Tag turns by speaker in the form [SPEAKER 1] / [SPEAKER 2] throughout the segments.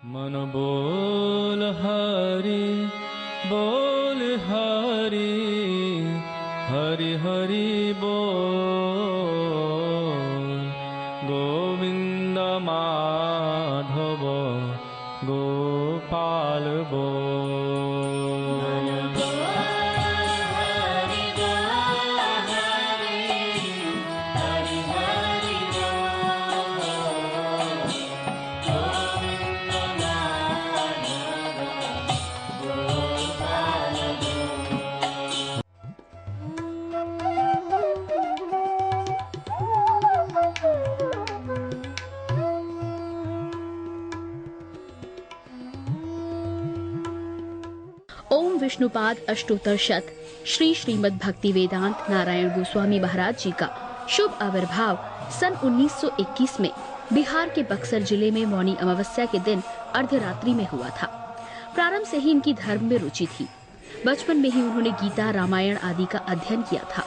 [SPEAKER 1] मन बोल हरि हरि हरि बोल। गोविंद माधव गोपाल बोल।
[SPEAKER 2] ओम विष्णुपाद अष्टोत्तर शत श्री श्रीमद् भक्ति वेदांत नारायण गोस्वामी महाराज जी का शुभ आविर्भाव सन 1921 में बिहार के बक्सर जिले में मौनी अमावस्या के दिन अर्धरात्रि में हुआ था। प्रारंभ से ही इनकी धर्म में रुचि थी। बचपन में ही उन्होंने गीता रामायण आदि का अध्ययन किया था।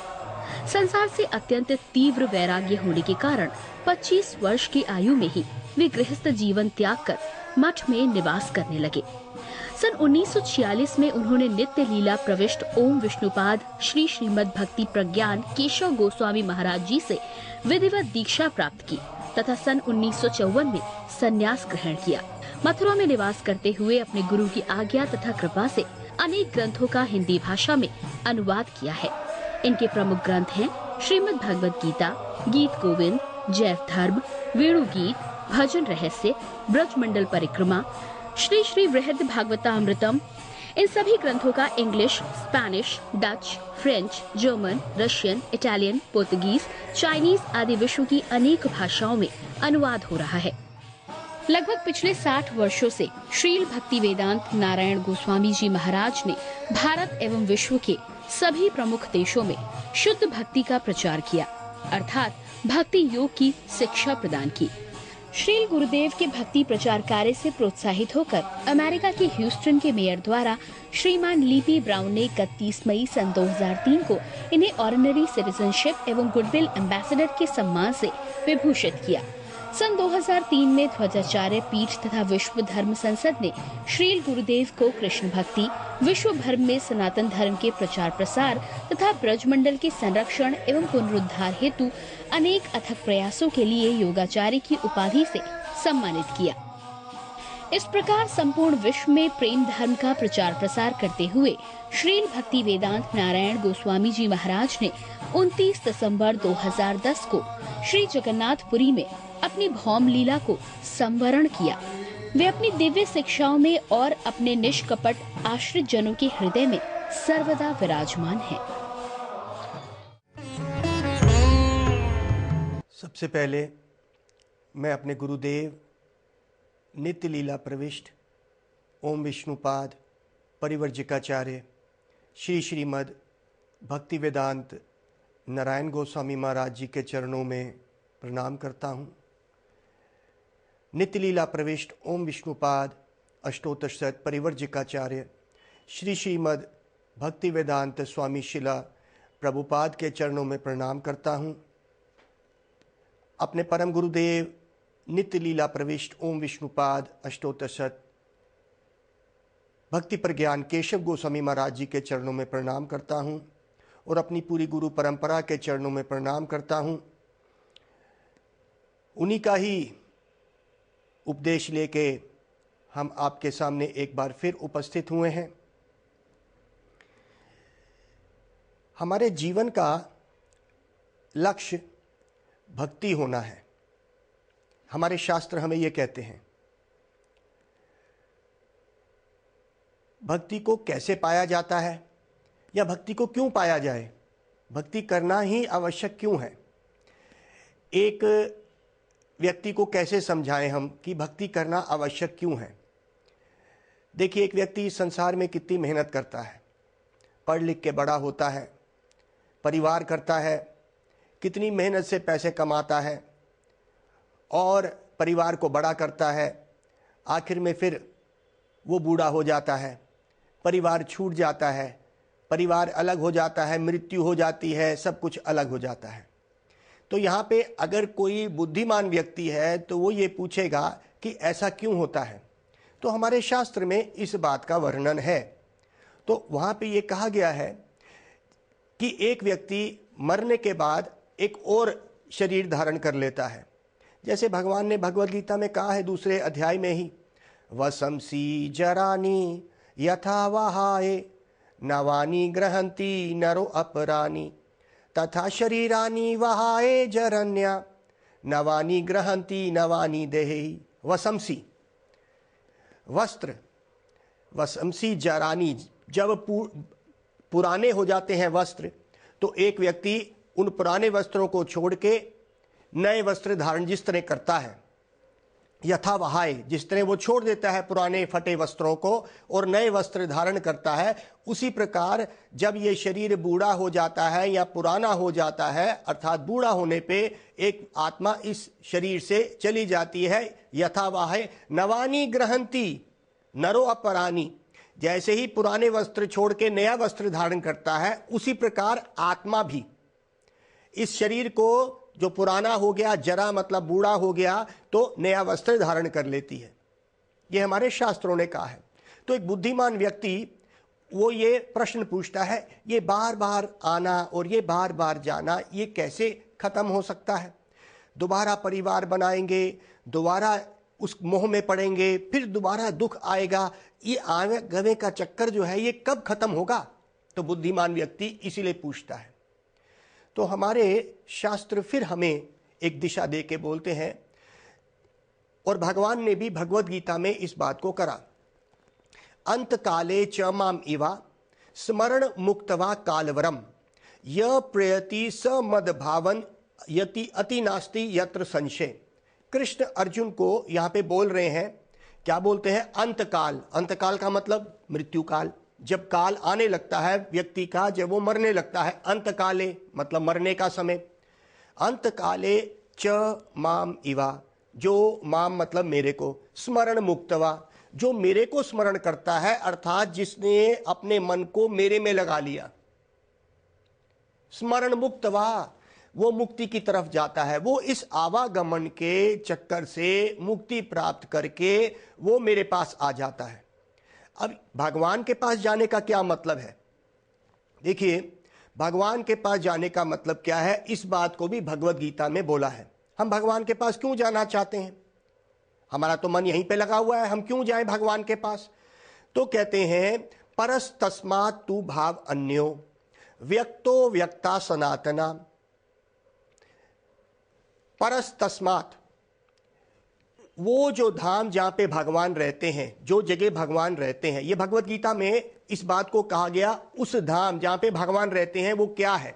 [SPEAKER 2] संसार से अत्यंत तीव्र वैराग्य होने के कारण 25 वर्ष की आयु में ही वे गृहस्थ जीवन त्याग कर मठ में निवास करने लगे। सन 1946 में उन्होंने नित्य लीला प्रविष्ट ओम विष्णुपाद श्री श्रीमद् भक्ति प्रज्ञान केशव गोस्वामी महाराज जी से विधिवत दीक्षा प्राप्त की तथा सन 1954 में संन्यास ग्रहण किया। मथुरा में निवास करते हुए अपने गुरु की आज्ञा तथा कृपा से अनेक ग्रंथों का हिंदी भाषा में अनुवाद किया है। इनके प्रमुख ग्रंथ हैं श्रीमद् भगवद गीता, गीत गोविंद, जैव धर्म, वेणु गीत, भजन रहस्य, ब्रजमंडल परिक्रमा, श्री श्री वृहद भागवतामृतम। इन सभी ग्रंथों का English, Spanish, Dutch, French, German, Russian, Italian, Portuguese, Chinese आदि विश्व की अनेक भाषाओं में अनुवाद हो रहा है। लगभग पिछले 60 वर्षों से श्रील भक्ति वेदांत नारायण गोस्वामी जी महाराज ने भारत एवं विश्व के सभी प्रमुख देशों में शुद्ध भक्ति का प्रचार किया, अर्थात भक्ति योग की शिक्षा प्रदान की। श्रील गुरुदेव के भक्ति प्रचार कार्य से प्रोत्साहित होकर अमेरिका के ह्यूस्टन के मेयर द्वारा श्रीमान लीपी ब्राउन ने 31 मई सन 2003 को इन्हें ऑर्डिनरी सिटीजनशिप एवं गुडविल एम्बेसडर के सम्मान से विभूषित किया। सन 2003 में ध्वजाचार्य पीठ तथा विश्व धर्म संसद ने श्रील गुरुदेव को कृष्ण भक्ति, विश्व भर में सनातन धर्म के प्रचार प्रसार तथा ब्रजमंडल के संरक्षण एवं पुनरुद्धार हेतु अनेक अथक प्रयासों के लिए योगाचार्य की उपाधि से सम्मानित किया। इस प्रकार संपूर्ण विश्व में प्रेम धर्म का प्रचार प्रसार करते हुए श्रील भक्ति वेदांत नारायण गोस्वामी जी महाराज ने 29 दिसंबर 2010 को श्री जगन्नाथपुरी में अपनी भौम लीला को संवरण किया। वे अपनी दिव्य शिक्षाओं में और अपने निष्कपट आश्रित जनों के हृदय में सर्वदा विराजमान हैं।
[SPEAKER 3] सबसे पहले मैं अपने गुरुदेव नित्य लीला प्रविष्ट ओम विष्णुपाद परिवर्जिकाचार्य श्री श्रीमद् भक्ति वेदांत नारायण गोस्वामी महाराज जी के चरणों में प्रणाम करता हूँ। नित्य लीला प्रविष्ट ओम विष्णुपाद अष्टोत्तर शत परिवर्जिकाचार्य श्री श्रीमद् भक्ति वेदांत स्वामी शिला प्रभुपाद के चरणों में प्रणाम करता हूँ। अपने परम गुरुदेव नित्य लीला प्रविष्ट ओम विष्णुपाद अष्टोत्तर शत भक्ति प्रज्ञान केशव गोस्वामी महाराज जी के चरणों में प्रणाम करता हूँ और अपनी पूरी गुरु परंपरा के चरणों में प्रणाम करता हूँ। उन्हीं का ही उपदेश लेके हम आपके सामने एक बार फिर उपस्थित हुए हैं। हमारे जीवन का लक्ष्य भक्ति होना है। हमारे शास्त्र हमें ये कहते हैं। भक्ति को कैसे पाया जाता है या भक्ति को क्यों पाया जाए, भक्ति करना ही आवश्यक क्यों है, एक व्यक्ति को कैसे समझाएं हम कि भक्ति करना आवश्यक क्यों है। देखिए, एक व्यक्ति इस संसार में कितनी मेहनत करता है, पढ़ लिख के बड़ा होता है, परिवार करता है, कितनी मेहनत से पैसे कमाता है और परिवार को बड़ा करता है। आखिर में फिर वो बूढ़ा हो जाता है, परिवार छूट जाता है, परिवार अलग हो जाता है, मृत्यु हो जाती है, सब कुछ अलग हो जाता है। तो यहाँ पे अगर कोई बुद्धिमान व्यक्ति है तो वो ये पूछेगा कि ऐसा क्यों होता है। तो हमारे शास्त्र में इस बात का वर्णन है। तो वहाँ पे ये कहा गया है कि एक व्यक्ति मरने के बाद एक और शरीर धारण कर लेता है। जैसे भगवान ने भगवद गीता में कहा है दूसरे अध्याय में ही, वसंसी जरानी यथा वहाए नवानी ग्रहंती नरो अपरानी तथा शरीरानी वहाए जरन्या नवानी ग्रहंती नवानी देहि। वसंसी वस्त्र, वसंसी जरानी, जब पुराने हो जाते हैं वस्त्र तो एक व्यक्ति उन पुराने वस्त्रों को छोड़ के नए वस्त्र धारण जिस तरह करता है, यथा वहाय, जिस तरह वो छोड़ देता है पुराने फटे वस्त्रों को और नए वस्त्र धारण करता है, उसी प्रकार जब ये शरीर बूढ़ा हो जाता है या पुराना हो जाता है, अर्थात बूढ़ा होने पे एक आत्मा इस शरीर से चली जाती है। यथा वहाय नवानी ग्रहंती नरो अपरानी, जैसे ही पुराने वस्त्र छोड़ के नया वस्त्र धारण करता है, उसी प्रकार आत्मा भी इस शरीर को जो पुराना हो गया, जरा मतलब बूढ़ा हो गया, तो नया वस्त्र धारण कर लेती है। ये हमारे शास्त्रों ने कहा है। तो एक बुद्धिमान व्यक्ति वो ये प्रश्न पूछता है, ये बार बार आना और ये बार बार जाना, ये कैसे खत्म हो सकता है? दोबारा परिवार बनाएंगे, दोबारा उस मोह में पड़ेंगे, फिर दोबारा दुख आएगा, ये आवे गवे का चक्कर जो है ये कब खत्म होगा? तो बुद्धिमान व्यक्ति इसीलिए पूछता है। तो हमारे शास्त्र फिर हमें एक दिशा दे के बोलते हैं, और भगवान ने भी भगवद गीता में इस बात को करा, अंत काले च माम इवा स्मरण मुक्तवा कालवरम य प्रयति स मद भावन यति अति नास्ति यत्र संशय। कृष्ण अर्जुन को यहाँ पे बोल रहे हैं, क्या बोलते हैं? अंतकाल। अंतकाल का मतलब मृत्यु काल, जब काल आने लगता है व्यक्ति का, जब वो मरने लगता है। अंतकाले मतलब मरने का समय। अंतकाले च माम इवा, जो माम मतलब मेरे को, स्मरण मुक्तवा, जो मेरे को स्मरण करता है, अर्थात जिसने अपने मन को मेरे में लगा लिया। स्मरण मुक्तवा, वो मुक्ति की तरफ जाता है, वो इस आवागमन के चक्कर से मुक्ति प्राप्त करके वो मेरे पास आ जाता है। अब भगवान के पास जाने का क्या मतलब है? देखिए, भगवान के पास जाने का मतलब क्या है, इस बात को भी भगवद गीता में बोला है। हम भगवान के पास क्यों जाना चाहते हैं? हमारा तो मन यहीं पे लगा हुआ है, हम क्यों जाएं भगवान के पास? तो कहते हैं, परस तस्मात् तु भाव अन्यो व्यक्तो व्यक्ता सनातना। परस तस्मात्, वो जो धाम जहां पे भगवान रहते हैं, जो जगह भगवान रहते हैं, ये भगवद गीता में इस बात को कहा गया, उस धाम जहां पे भगवान रहते हैं वो क्या है?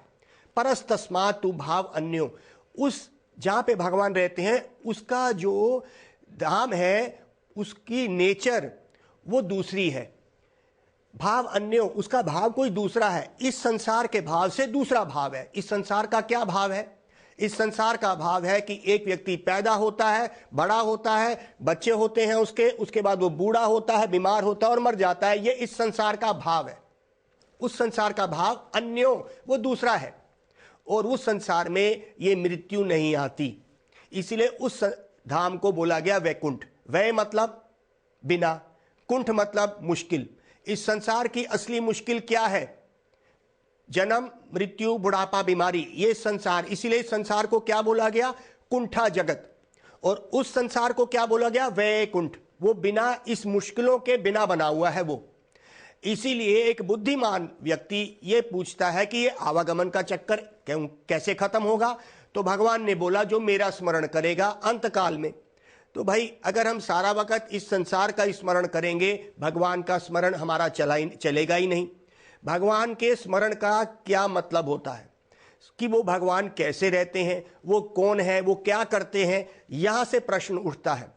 [SPEAKER 3] परस तस्मात् तु भाव अन्यो, उस जहां पे भगवान रहते हैं उसका जो धाम है, उसकी नेचर वो दूसरी है। भाव अन्यो, उसका भाव कोई दूसरा है, इस संसार के भाव से दूसरा भाव है। इस संसार का क्या भाव है? इस संसार का भाव है कि एक व्यक्ति पैदा होता है, बड़ा होता है, बच्चे होते हैं उसके बाद वो बूढ़ा होता है, बीमार होता है और मर जाता है। ये इस संसार का भाव है। उस संसार का भाव अन्यो, वो दूसरा है, और उस संसार में ये मृत्यु नहीं आती। इसीलिए उस धाम को बोला गया वैकुंठ। वै मतलब बिना, कुंठ मतलब मुश्किल। इस संसार की असली मुश्किल क्या है? जन्म, मृत्यु, बुढ़ापा, बीमारी, ये संसार। इसीलिए संसार को क्या बोला गया? कुंठा जगत। और उस संसार को क्या बोला गया? वैकुंठ। वो बिना, इस मुश्किलों के बिना बना हुआ है वो। इसीलिए एक बुद्धिमान व्यक्ति ये पूछता है कि ये आवागमन का चक्कर कैसे खत्म होगा? तो भगवान ने बोला, जो मेरा स्मरण करेगा अंतकाल में। तो भाई, अगर हम सारा वक्त इस संसार का स्मरण करेंगे, भगवान का स्मरण हमारा चलेगा ही नहीं। भगवान के स्मरण का क्या मतलब होता है कि वो भगवान कैसे रहते हैं, वो कौन है, वो क्या करते हैं, यहां से प्रश्न उठता है।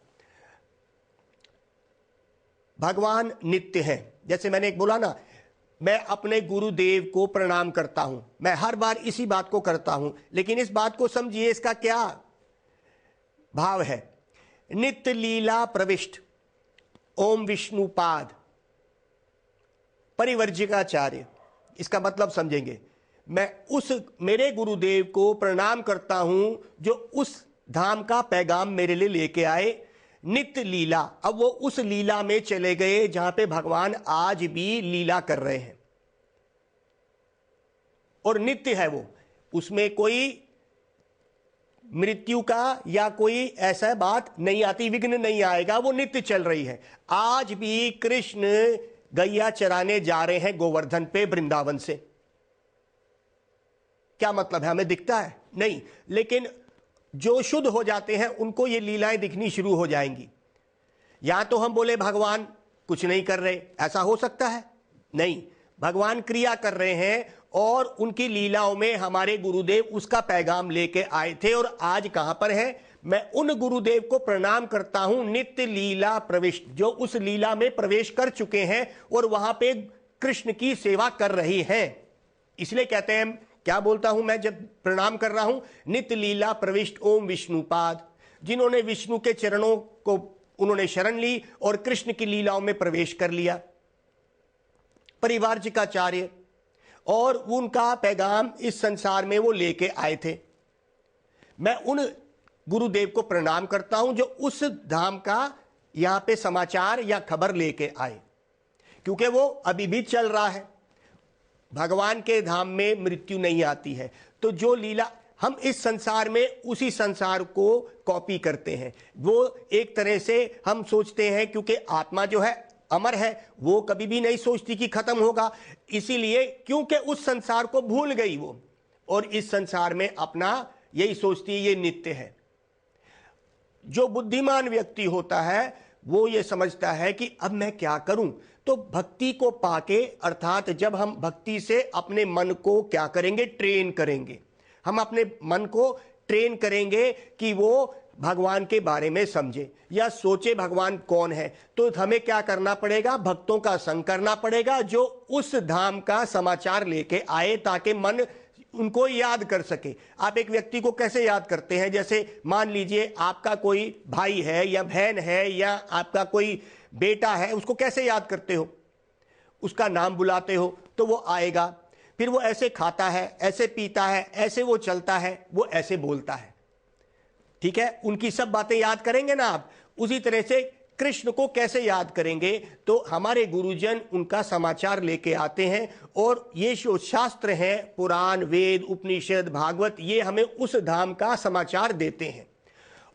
[SPEAKER 3] भगवान नित्य है। जैसे मैंने एक बोला ना, मैं अपने गुरुदेव को प्रणाम करता हूं, मैं हर बार इसी बात को करता हूं, लेकिन इस बात को समझिए, इसका क्या भाव है? नित्य लीला प्रविष्ट ओम विष्णुपाद परिवर्जिकाचार्य, इसका मतलब समझेंगे। मैं उस मेरे गुरुदेव को प्रणाम करता हूं जो उस धाम का पैगाम मेरे लिए लेके आए, नित्य लीला। अब वो उस लीला में चले गए जहां पे भगवान आज भी लीला कर रहे हैं और नित्य है वो, उसमें कोई मृत्यु का या कोई ऐसा बात नहीं आती, विघ्न नहीं आएगा, वो नित्य चल रही है। आज भी कृष्ण गैया चराने जा रहे हैं गोवर्धन पे वृंदावन से। क्या मतलब है? हमें दिखता है नहीं, लेकिन जो शुद्ध हो जाते हैं उनको ये लीलाएं दिखनी शुरू हो जाएंगी। या तो हम बोले भगवान कुछ नहीं कर रहे, ऐसा हो सकता है? नहीं, भगवान क्रिया कर रहे हैं और उनकी लीलाओं में हमारे गुरुदेव उसका पैगाम लेके आए थे और आज कहां पर है? मैं उन गुरुदेव को प्रणाम करता हूं, नित्य लीला प्रविष्ट, जो उस लीला में प्रवेश कर चुके हैं और वहां पे कृष्ण की सेवा कर रही हैं। इसलिए कहते हैं, क्या बोलता हूं मैं जब प्रणाम कर रहा हूं? नित्य लीला प्रविष्ट ओम विष्णुपाद, जिन्होंने विष्णु के चरणों को उन्होंने शरण ली और कृष्ण की लीलाओं में प्रवेश कर लिया। परिवारजिकाचार्य, और उनका पैगाम इस संसार में वो लेके आए थे। मैं उन गुरुदेव को प्रणाम करता हूं जो उस धाम का यहां पे समाचार या खबर लेके आए, क्योंकि वो अभी भी चल रहा है। भगवान के धाम में मृत्यु नहीं आती है। तो जो लीला हम इस संसार में उसी संसार को कॉपी करते हैं। वो एक तरह से हम सोचते हैं, क्योंकि आत्मा जो है अमर है, वो कभी भी नहीं सोचती कि खत्म होगा, इसीलिए क्योंकि उस संसार को भूल गई वो, और इस संसार में अपना यही सोचती है ये नित्य है। जो बुद्धिमान व्यक्ति होता है वो ये समझता है कि अब मैं क्या करूं। तो भक्ति को पाके, अर्थात जब हम भक्ति से अपने मन को क्या करेंगे? ट्रेन करेंगे। हम अपने मन को ट्रेन करेंगे कि वो भगवान के बारे में समझे या सोचे भगवान कौन है। तो हमें क्या करना पड़ेगा? भक्तों का संग करना पड़ेगा जो उस धाम का समाचार लेके आए, ताकि मन उनको याद कर सके। आप एक व्यक्ति को कैसे याद करते हैं? जैसे मान लीजिए आपका कोई भाई है या बहन है या आपका कोई बेटा है, उसको कैसे याद करते हो? उसका नाम बुलाते हो तो वो आएगा, फिर वो ऐसे खाता है, ऐसे पीता है, ऐसे वो चलता है, वो ऐसे बोलता है। ठीक है, उनकी सब बातें याद करेंगे ना आप। उसी तरह से कृष्ण को कैसे याद करेंगे? तो हमारे गुरुजन उनका समाचार लेके आते हैं, और ये जो शास्त्र हैं, पुराण, वेद, उपनिषद, भागवत, ये हमें उस धाम का समाचार देते हैं।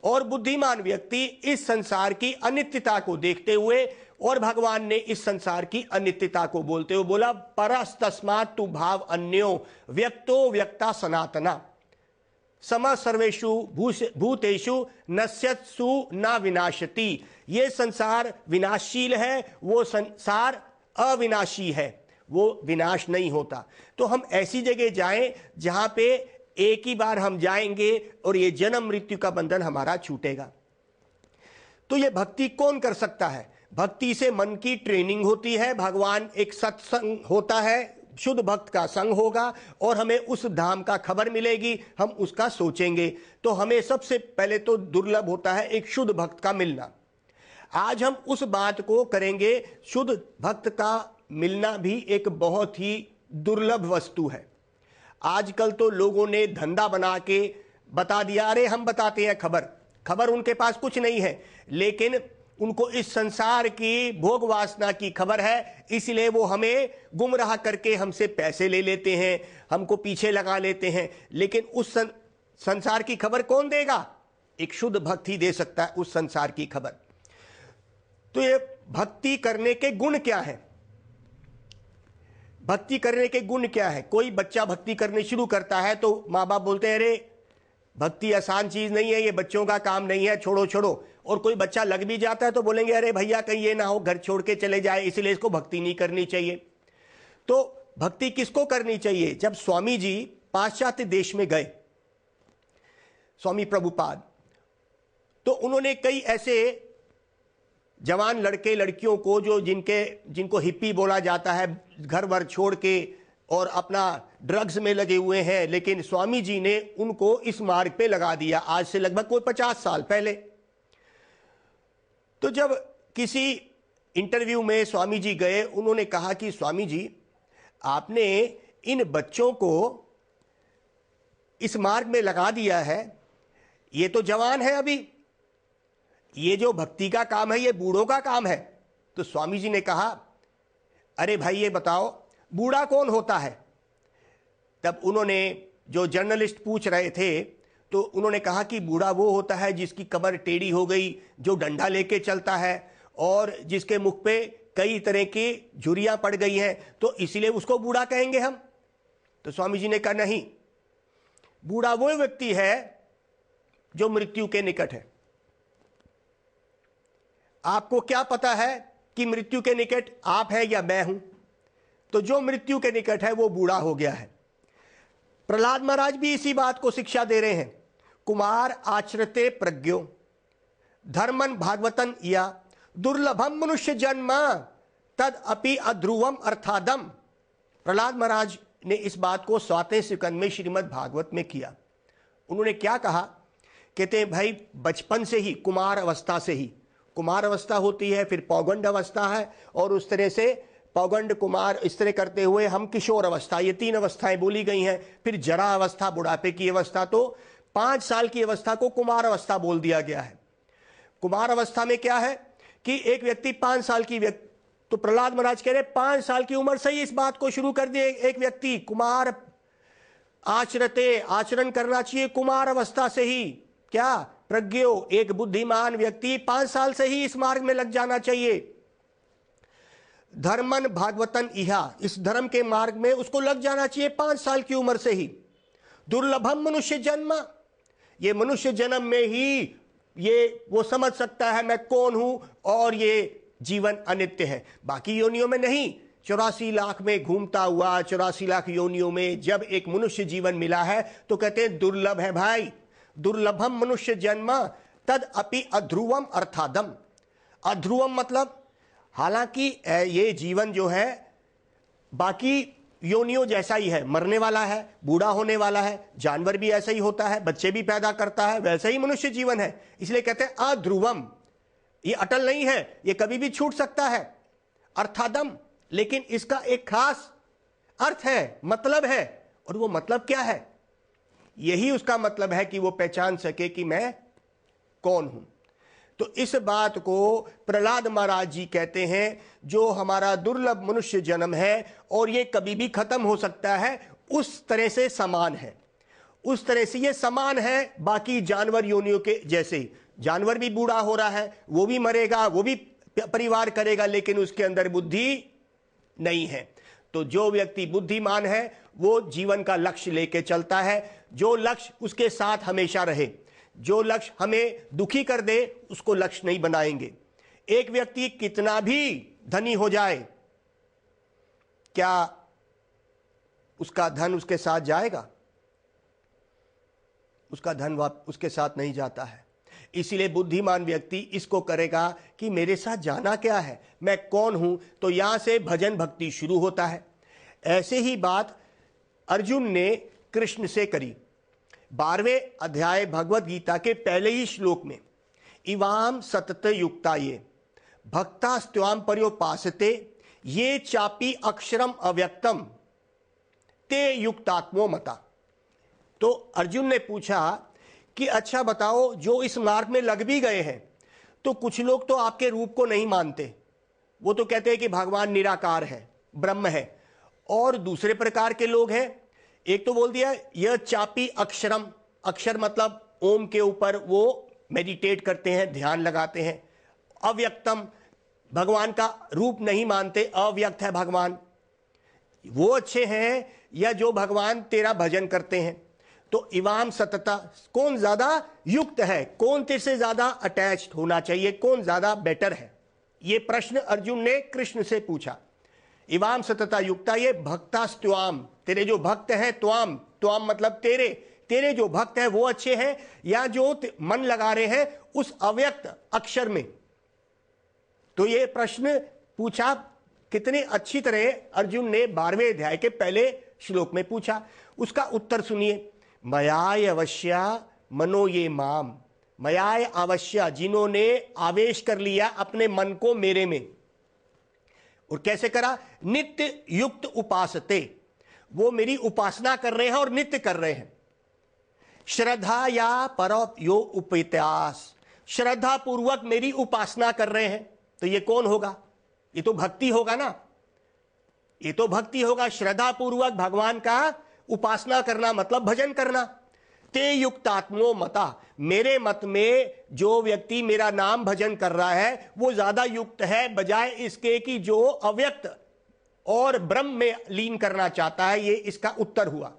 [SPEAKER 3] और बुद्धिमान व्यक्ति इस संसार की अनित्यता को देखते हुए, और भगवान ने इस संसार की अनित्यता को बोलते हुए बोला, परस्तस्मात् तु भाव अन्यो व्यक्तो व्यक्ता सनातना सम सर्वेषु भूतेषु नश्यत्सु न विनाशति। ये संसार विनाशशील है, वो संसार अविनाशी है, वो विनाश नहीं होता। तो हम ऐसी जगह जाएं जहां पे एक ही बार हम जाएंगे और ये जन्म मृत्यु का बंधन हमारा छूटेगा। तो ये भक्ति कौन कर सकता है? भक्ति से मन की ट्रेनिंग होती है, भगवान एक सत्संग होता है, शुद्ध भक्त का संग होगा और हमें उस धाम का खबर मिलेगी, हम उसका सोचेंगे। तो हमें सबसे पहले तो दुर्लभ होता है एक शुद्ध भक्त का मिलना। आज हम उस बात को करेंगे। शुद्ध भक्त का मिलना भी एक बहुत ही दुर्लभ वस्तु है। आजकल तो लोगों ने धंधा बना के बता दिया, अरे हम बताते हैं खबर उनके पास कुछ नहीं है, लेकिन उनको इस संसार की भोग वासना की खबर है, इसलिए वो हमें गुमराह करके हमसे पैसे ले लेते हैं, हमको पीछे लगा लेते हैं। लेकिन उस संसार की खबर कौन देगा? एक शुद्ध भक्त ही दे सकता है उस संसार की खबर। तो ये भक्ति करने के गुण क्या है? भक्ति करने के गुण क्या है? कोई बच्चा भक्ति करने शुरू करता है तो माँ बाप बोलते हैं, अरे भक्ति आसान चीज नहीं है, ये बच्चों का काम नहीं है, छोड़ो छोड़ो। और कोई बच्चा लग भी जाता है तो बोलेंगे, अरे भैया कहीं ये ना हो घर छोड़ के चले जाए, इसलिए इसको भक्ति नहीं करनी चाहिए। तो भक्ति किसको करनी चाहिए? जब स्वामी जी पाश्चात्य देश में गए, स्वामी प्रभुपाद, तो उन्होंने कई ऐसे जवान लड़के लड़कियों को जो जिनको हिप्पी बोला जाता है, घर वर छोड़ के और अपना ड्रग्स में लगे हुए हैं, लेकिन स्वामी जी ने उनको इस मार्ग पे लगा दिया, आज से लगभग कोई 50 साल पहले। तो जब किसी इंटरव्यू में स्वामी जी गए, उन्होंने कहा कि स्वामी जी आपने इन बच्चों को इस मार्ग में लगा दिया है, ये तो जवान है अभी, ये जो भक्ति का काम है ये बूढ़ों का काम है। तो स्वामी जी ने कहा, अरे भाई ये बताओ बूढ़ा कौन होता है। तब उन्होंने, जो जर्नलिस्ट पूछ रहे थे, तो उन्होंने कहा कि बूढ़ा वो होता है जिसकी कमर टेढ़ी हो गई, जो डंडा लेके चलता है और जिसके मुख पे कई तरह की झुर्रियां पड़ गई हैं, तो इसलिए उसको बूढ़ा कहेंगे हम। तो स्वामी जी ने कहा नहीं, बूढ़ा वो व्यक्ति है जो मृत्यु के निकट है। आपको क्या पता है कि मृत्यु के निकट आप है या मैं हूं? तो जो मृत्यु के निकट है वो बूढ़ा हो गया है। प्रहलाद महाराज भी इसी बात को शिक्षा दे रहे हैं। कुमार आचरते प्रज्ञो धर्मन भागवतन या दुर्लभम मनुष्य जन्म तद अपि अध्रुवम अर्थादम। प्रहलाद महाराज ने इस बात को 7वें स्कंद में श्रीमद् भागवत में किया। उन्होंने क्या कहा? कहते हैं भाई बचपन से ही, कुमार अवस्था से ही, कुमार अवस्था होती है, फिर पौगंड अवस्था है, और उस तरह से पौगंड कुमार इस तरह करते हुए हम किशोर अवस्था, ये 3 अवस्थाएं बोली गई हैं। फिर जरा अवस्था, बुढ़ापे की अवस्था। तो 5 साल की अवस्था को कुमार अवस्था बोल दिया गया है। कुमार अवस्था में क्या है कि एक व्यक्ति 5 साल की व्यक्ति, तो प्रहलाद महाराज कह रहे 5 साल की उम्र से ही इस बात को शुरू कर दिए। एक व्यक्ति कुमार आचरते, आचरण करना चाहिए कुमार अवस्था से ही। क्या? प्रज्ञो, एक बुद्धिमान व्यक्ति 5 साल से ही इस मार्ग में लग जाना चाहिए। धर्मन भागवतन इहा, इस धर्म के मार्ग में उसको लग जाना चाहिए 5 साल की उम्र से ही। दुर्लभम मनुष्य जन्म, ये मनुष्य जन्म में ही ये वो समझ सकता है मैं कौन हूं और ये जीवन अनित्य है, बाकी योनियों में नहीं। 84 लाख में घूमता हुआ 84 लाख योनियों में जब एक मनुष्य जीवन मिला है तो कहते हैं दुर्लभ है भाई। दुर्लभम मनुष्य जन्म तद अपि अध्रुवम अर्थादम। अध्रुवम मतलब हालांकि ये जीवन जो है बाकी योनियों जैसा ही है, मरने वाला है, बूढ़ा होने वाला है, जानवर भी ऐसा ही होता है, बच्चे भी पैदा करता है, वैसे ही मनुष्य जीवन है। इसलिए कहते हैं अध्रुवम, ये अटल नहीं है, ये कभी भी छूट सकता है। अर्थादम, लेकिन इसका एक खास अर्थ है, मतलब है। और वो मतलब क्या है? यही उसका मतलब है कि वो पहचान सके कि मैं कौन हूं। तो इस बात को प्रहलाद महाराज जी कहते हैं, जो हमारा दुर्लभ मनुष्य जन्म है और ये कभी भी खत्म हो सकता है, उस तरह से समान है। उस तरह से ये समान है बाकी जानवर योनियों के जैसे ही। जानवर भी बूढ़ा हो रहा है, वो भी मरेगा, वो भी परिवार करेगा, लेकिन उसके अंदर बुद्धि नहीं है। तो जो व्यक्ति बुद्धिमान है वो जीवन का लक्ष्य लेके चलता है, जो लक्ष्य उसके साथ हमेशा रहे। जो लक्ष्य हमें दुखी कर दे उसको लक्ष्य नहीं बनाएंगे। एक व्यक्ति कितना भी धनी हो जाए, क्या उसका धन उसके साथ जाएगा? उसका धन उसके साथ नहीं जाता है। इसीलिए बुद्धिमान व्यक्ति इसको करेगा कि मेरे साथ जाना क्या है, मैं कौन हूं। तो यहां से भजन भक्ति शुरू होता है। ऐसे ही बात अर्जुन ने कृष्ण से करी। 12वें अध्याय भगवत गीता के पहले ही श्लोक में, इवाम सतत युक्ता ये भक्तास्त्वाम पर्योपासते ये चापी अक्षरम अव्यक्तम ते युक्तात्मो मता। तो अर्जुन ने पूछा कि अच्छा बताओ, जो इस मार्ग में लग भी गए हैं, तो कुछ लोग तो आपके रूप को नहीं मानते, वो तो कहते हैं कि भगवान निराकार है, ब्रह्म है। और दूसरे प्रकार के लोग हैं, एक तो बोल दिया यह चापी अक्षरम, अक्षर मतलब ओम के ऊपर वो मेडिटेट करते हैं, ध्यान लगाते हैं। अव्यक्तम, भगवान का रूप नहीं मानते, अव्यक्त है भगवान, वो अच्छे हैं। या जो भगवान तेरा भजन करते हैं। तो इवाम सतता, कौन ज्यादा युक्त है, कौन तेरे से ज्यादा अटैच्ड होना चाहिए, कौन ज्यादा बेटर है, ये प्रश्न अर्जुन ने कृष्ण से पूछा। इवाम सतता युक्ता ये भक्तास्त्वाम, तेरे जो भक्त हैं, त्वाम, त्वाम मतलब तेरे, तेरे जो भक्त हैं वो अच्छे हैं, या जो मन लगा रहे हैं उस अव्यक्त अक्षर में। तो ये प्रश्न पूछा कितने अच्छी तरह अर्जुन ने 12वें अध्याय के पहले श्लोक में पूछा। उसका उत्तर सुनिए, मयाय अवश्या मनो ये माम, मयाय अवश्या, जिन्होंने आवेश कर लिया अपने मन को मेरे में। और कैसे करा? नित्य युक्त उपासते, वो मेरी उपासना कर रहे हैं और नित्य कर रहे हैं। श्रद्धा या परो यो उपेत्यास, श्रद्धा पूर्वक मेरी उपासना कर रहे हैं, तो ये कौन होगा? ये तो भक्ति होगा ना, ये तो भक्ति होगा। श्रद्धा पूर्वक भगवान का उपासना करना मतलब भजन करना। ते युक्तात्मो मता, मेरे मत में जो व्यक्ति मेरा नाम भजन कर रहा है वो ज्यादा युक्त है बजाय इसके कि जो अव्यक्त और ब्रह्म में लीन करना चाहता है। ये इसका उत्तर हुआ।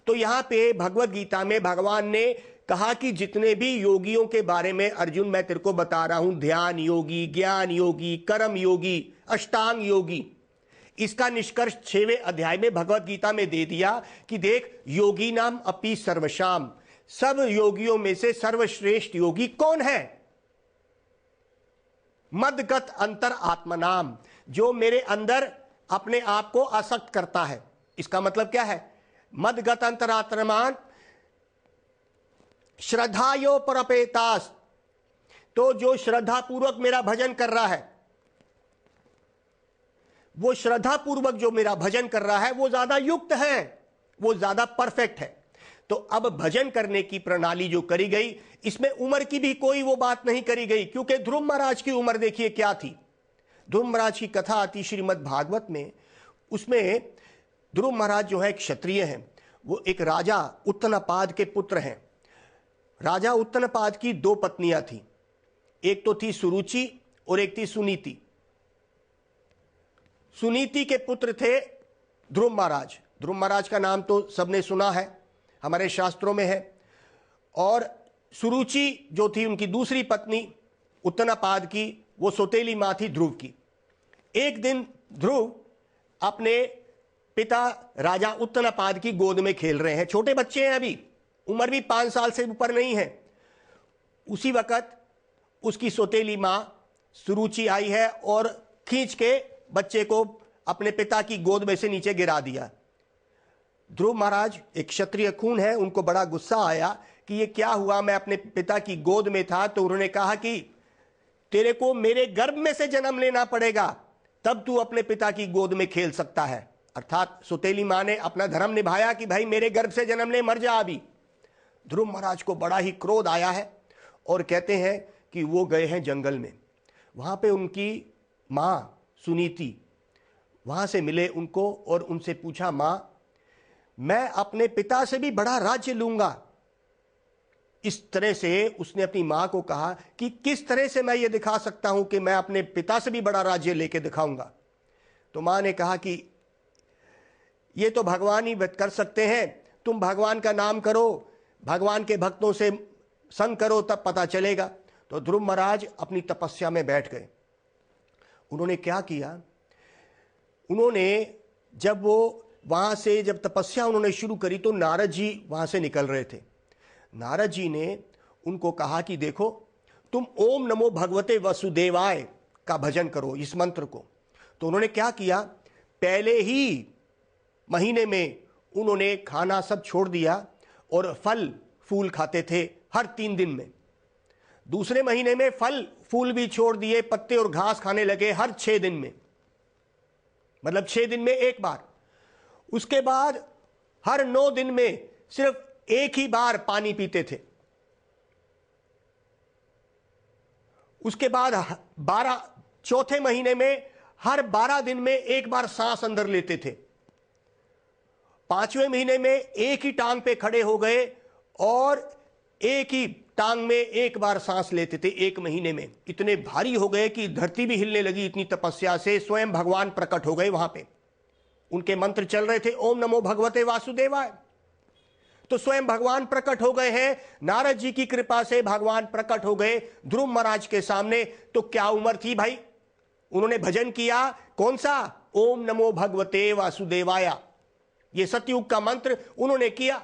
[SPEAKER 3] तो यहां पे भगवत गीता में भगवान ने कहा कि जितने भी योगियों के बारे में अर्जुन मैं तेरे को बता रहा हूं, ध्यान योगी, ज्ञान योगी, कर्म योगी, अष्टांग योगी, इसका निष्कर्ष 6वें अध्याय में भगवत गीता में दे दिया कि देख, योगी नाम अपि सर्वशाम, सब योगियों में से सर्वश्रेष्ठ योगी कौन है? मदगत अंतर आत्मनाम, जो मेरे अंदर अपने आप को आसक्त करता है। इसका मतलब क्या है? मदगत अंतरात्मान श्रद्धायो परपेतास, तो जो श्रद्धा पूर्वक मेरा भजन कर रहा है, वो श्रद्धा पूर्वक जो मेरा भजन कर रहा है वो ज्यादा युक्त है, वो ज्यादा परफेक्ट है। तो अब भजन करने की प्रणाली जो करी गई, इसमें उम्र की भी कोई वो बात नहीं करी गई, क्योंकि ध्रुव महाराज की उम्र देखिए क्या थी। ध्रुव महाराज की कथा आती श्रीमद् भागवत में, उसमें ध्रुव महाराज जो है एक क्षत्रिय हैं, वो एक राजा उत्तनापाद के पुत्र हैं। राजा उत्तनापाद की 2 पत्नियां थी, एक तो थी सुरुचि और एक थी सुनीति। सुनीति के पुत्र थे ध्रुव महाराज। ध्रुव महाराज का नाम तो सबने सुना है, हमारे शास्त्रों में है। और सुरुचि जो थी उनकी दूसरी पत्नी उत्तनापाद की, वो सौतेली मां थी ध्रुव की। एक दिन ध्रुव अपने पिता राजा उत्तनापाद की गोद में खेल रहे हैं, छोटे बच्चे हैं, अभी उम्र भी 5 साल से ऊपर नहीं है। उसी वक्त उसकी सौतेली मां सुरुचि आई है और खींच के बच्चे को अपने पिता की गोद में से नीचे गिरा दिया। ध्रुव महाराज एक क्षत्रिय खून है, उनको बड़ा गुस्सा आया कि ये क्या हुआ, मैं अपने पिता की गोद में था। तो उन्होंने कहा कि तेरे को मेरे गर्भ में से जन्म लेना पड़ेगा, तब तू अपने पिता की गोद में खेल सकता है। अर्थात सौतेली मां ने अपना धर्म निभाया कि भाई मेरे गर्भ से जन्म ले, मर जा अभी। ध्रुव महाराज को बड़ा ही क्रोध आया है और कहते हैं कि वो गए हैं जंगल में। वहां पे उनकी मां सुनीति वहां से मिले उनको और उनसे पूछा, मां मैं अपने पिता से भी बड़ा राज्य लूंगा। इस तरह से उसने अपनी मां को कहा कि किस तरह से मैं ये दिखा सकता हूं कि मैं अपने पिता से भी बड़ा राज्य लेके दिखाऊंगा। तो मां ने कहा कि ये तो भगवान ही कर सकते हैं, तुम भगवान का नाम करो, भगवान के भक्तों से संग करो, तब पता चलेगा। तो ध्रुव महाराज अपनी तपस्या में बैठ गए। उन्होंने क्या किया, उन्होंने जब वो वहां से जब तपस्या उन्होंने शुरू करी तो नारद जी वहां से निकल रहे थे। नारद जी ने उनको कहा कि देखो तुम ओम नमो भगवते वसुदेवाय का भजन करो, इस मंत्र को। तो उन्होंने क्या किया, पहले ही महीने में उन्होंने खाना सब छोड़ दिया और फल फूल खाते थे हर 3 दिन में। दूसरे महीने में फल फूल भी छोड़ दिए, पत्ते और घास खाने लगे हर 6 दिन में, मतलब 6 दिन में एक बार। उसके बाद हर 9 दिन में सिर्फ एक ही बार पानी पीते थे। उसके बाद चौथे महीने में हर 12 दिन में एक बार सांस अंदर लेते थे। 5वें महीने में एक ही टांग पे खड़े हो गए और एक ही टांग में एक बार सांस लेते थे 1 महीने में। इतने भारी हो गए कि धरती भी हिलने लगी इतनी तपस्या से। स्वयं भगवान प्रकट हो गए वहां पे, उनके मंत्र चल रहे थे ओम नमो भगवते वासुदेवाय। तो स्वयं भगवान प्रकट हो गए हैं, नारद जी की कृपा से भगवान प्रकट हो गए ध्रुव महाराज के सामने। तो क्या उम्र थी भाई, उन्होंने भजन किया कौन सा, ओम नमो भगवते वासुदेवाय, ये सतयुग का मंत्र उन्होंने किया।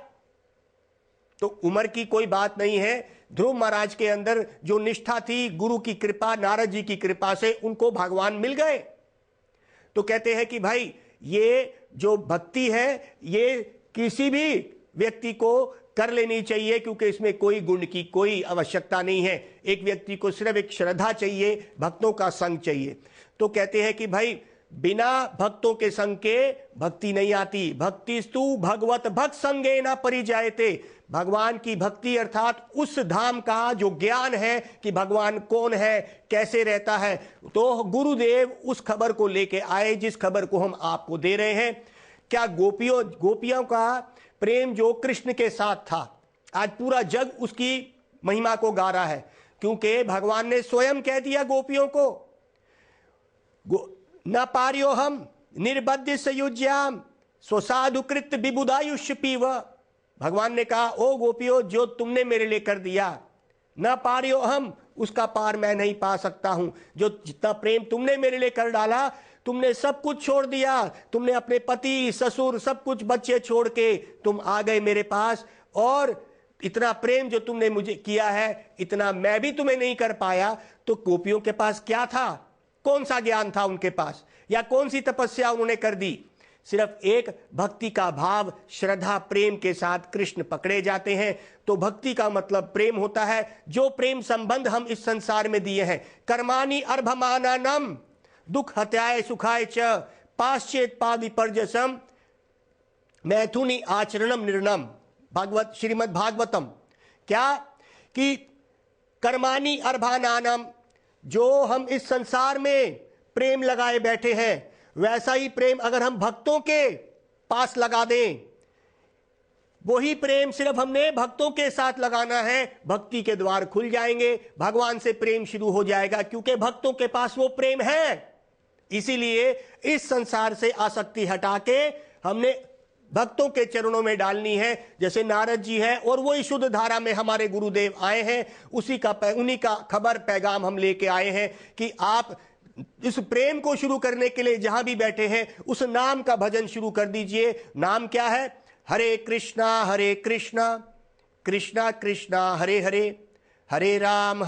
[SPEAKER 3] तो उम्र की कोई बात नहीं है। ध्रुव महाराज के अंदर जो निष्ठा थी, गुरु की कृपा, नारद जी की कृपा से उनको भगवान मिल गए। तो कहते हैं कि भाई ये जो भक्ति है ये किसी भी व्यक्ति को कर लेनी चाहिए, क्योंकि इसमें कोई गुण की कोई आवश्यकता नहीं है। एक व्यक्ति को सिर्फ एक श्रद्धा चाहिए, भक्तों का संग चाहिए। तो कहते हैं कि भाई बिना भक्तों के संग के भक्ति नहीं आती। भक्तिस्तु भगवत भक्त संगे न परिजायते। भगवान की भक्ति अर्थात उस धाम का जो ज्ञान है कि भगवान कौन है, कैसे रहता है, तो गुरुदेव उस खबर को लेके आए जिस खबर को हम आपको दे रहे हैं। क्या गोपियों का प्रेम जो कृष्ण के साथ था, आज पूरा जग उसकी महिमा को गा रहा है, क्योंकि भगवान ने स्वयं कह दिया गोपियों को, न पार्यो हम निर्बद्ध सयुज्याम स्वसाधुकृत विबुधायुष्य पीव। भगवान ने कहा, ओ गोपियों, जो तुमने मेरे लिए कर दिया, न पार्यो हम, उसका पार मैं नहीं पा सकता हूं। जो जितना प्रेम तुमने मेरे लिए कर डाला, तुमने सब कुछ छोड़ दिया, तुमने अपने पति ससुर सब कुछ बच्चे छोड़ के तुम आ गए मेरे पास, और इतना प्रेम जो तुमने मुझे किया है, इतना मैं भी तुम्हें नहीं कर पाया। तो गोपियों के पास क्या था? कौन सा ज्ञान था उनके पास, या कौन सी तपस्या उन्होंने कर दी? सिर्फ एक भक्ति का भाव, श्रद्धा, प्रेम के साथ कृष्ण पकड़े जाते हैं। तो भक्ति का मतलब प्रेम होता है। जो प्रेम संबंध हम इस संसार में दिए हैं, कर्माणि अर्भमानानम दुख हत्याय सुखाय च पाश्चेत पाविपर्जसम मैथुनी आचरणम निर्णम। भागवत, श्रीमद् भागवतम। क्या कि कर्माणि अर्भानानम, जो हम इस संसार में प्रेम लगाए बैठे हैं, वैसा ही प्रेम अगर हम भक्तों के पास लगा दें, वही प्रेम सिर्फ हमने भक्तों के साथ लगाना है, भक्ति के द्वार खुल जाएंगे, भगवान से प्रेम शुरू हो जाएगा, क्योंकि भक्तों के पास वो प्रेम है। इसीलिए इस संसार से आसक्ति हटा के हमने भक्तों के चरणों में डालनी है। जैसे नारद जी हैं और वही शुद्ध धारा में हमारे गुरुदेव आए हैं, उन्हीं का खबर पैगाम हम लेके आए हैं कि आप इस प्रेम को शुरू करने के लिए जहां भी बैठे हैं, उस नाम का भजन शुरू कर दीजिए। नाम क्या है? हरे कृष्णा कृष्णा कृष्णा हरे हरे, हरे राम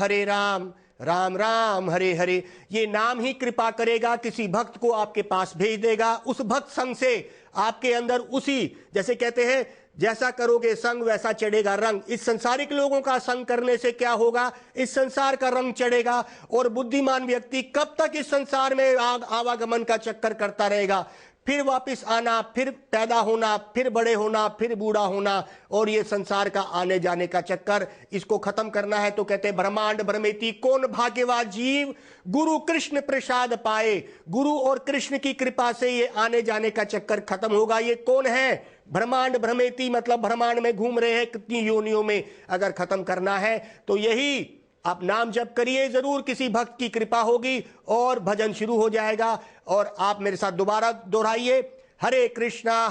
[SPEAKER 3] राम राम हरे हरे। ये नाम ही कृपा करेगा, किसी भक्त को आपके पास भेज देगा। उस भक्त संग से आपके अंदर उसी, जैसे कहते हैं, जैसा करोगे संग वैसा चढ़ेगा रंग। इस संसारिक लोगों का संग करने से क्या होगा? इस संसार का रंग चढ़ेगा। और बुद्धिमान व्यक्ति कब तक इस संसार में आवागमन का चक्कर करता रहेगा? फिर वापस आना, फिर पैदा होना, फिर बड़े होना, फिर बूढ़ा होना, और ये संसार का आने जाने का चक्कर, इसको खत्म करना है। तो कहते हैं ब्रह्मांड भ्रमेति कौन भाग्यवान जीव, गुरु कृष्ण प्रसाद पाए। गुरु और कृष्ण की कृपा से ये आने जाने का चक्कर खत्म होगा। ये कौन है? ब्रह्मांड भ्रमेति मतलब ब्रह्मांड में घूम रहे हैं कितनी योनियों में। अगर खत्म करना है तो यही आप नाम जप करिए, जरूर किसी भक्त की कृपा होगी और भजन शुरू हो जाएगा। और आप मेरे साथ दोबारा दोहराइए, हरे कृष्णा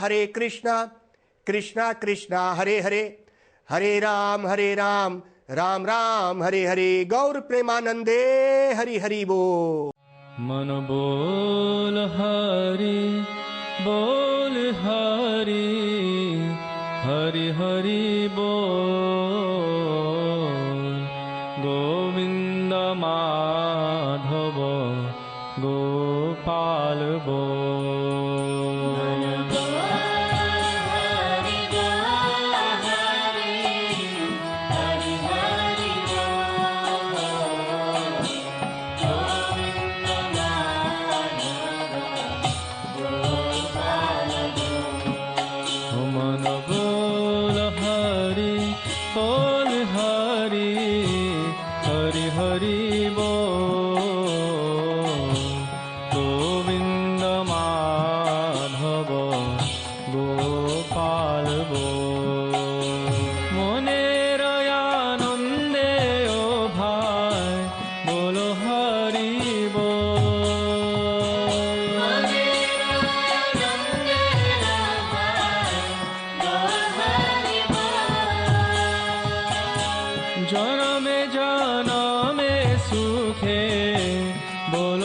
[SPEAKER 3] कृष्णा कृष्णा हरे हरे, हरे राम राम राम हरे हरे। गौर प्रेमानंदे हरि हरि बोल।
[SPEAKER 1] मन बोल हरि बोल हरि, हरि हरि बोल। गोविंद माधव गोपाल बोल। मन बोल हरि बोल हरि, हरि हरि बोल। गोविंद माधव गोपाल बोल। মনের আনন্দে ও ভাই বলো হরি বল। জনমে জনমে সুখে বল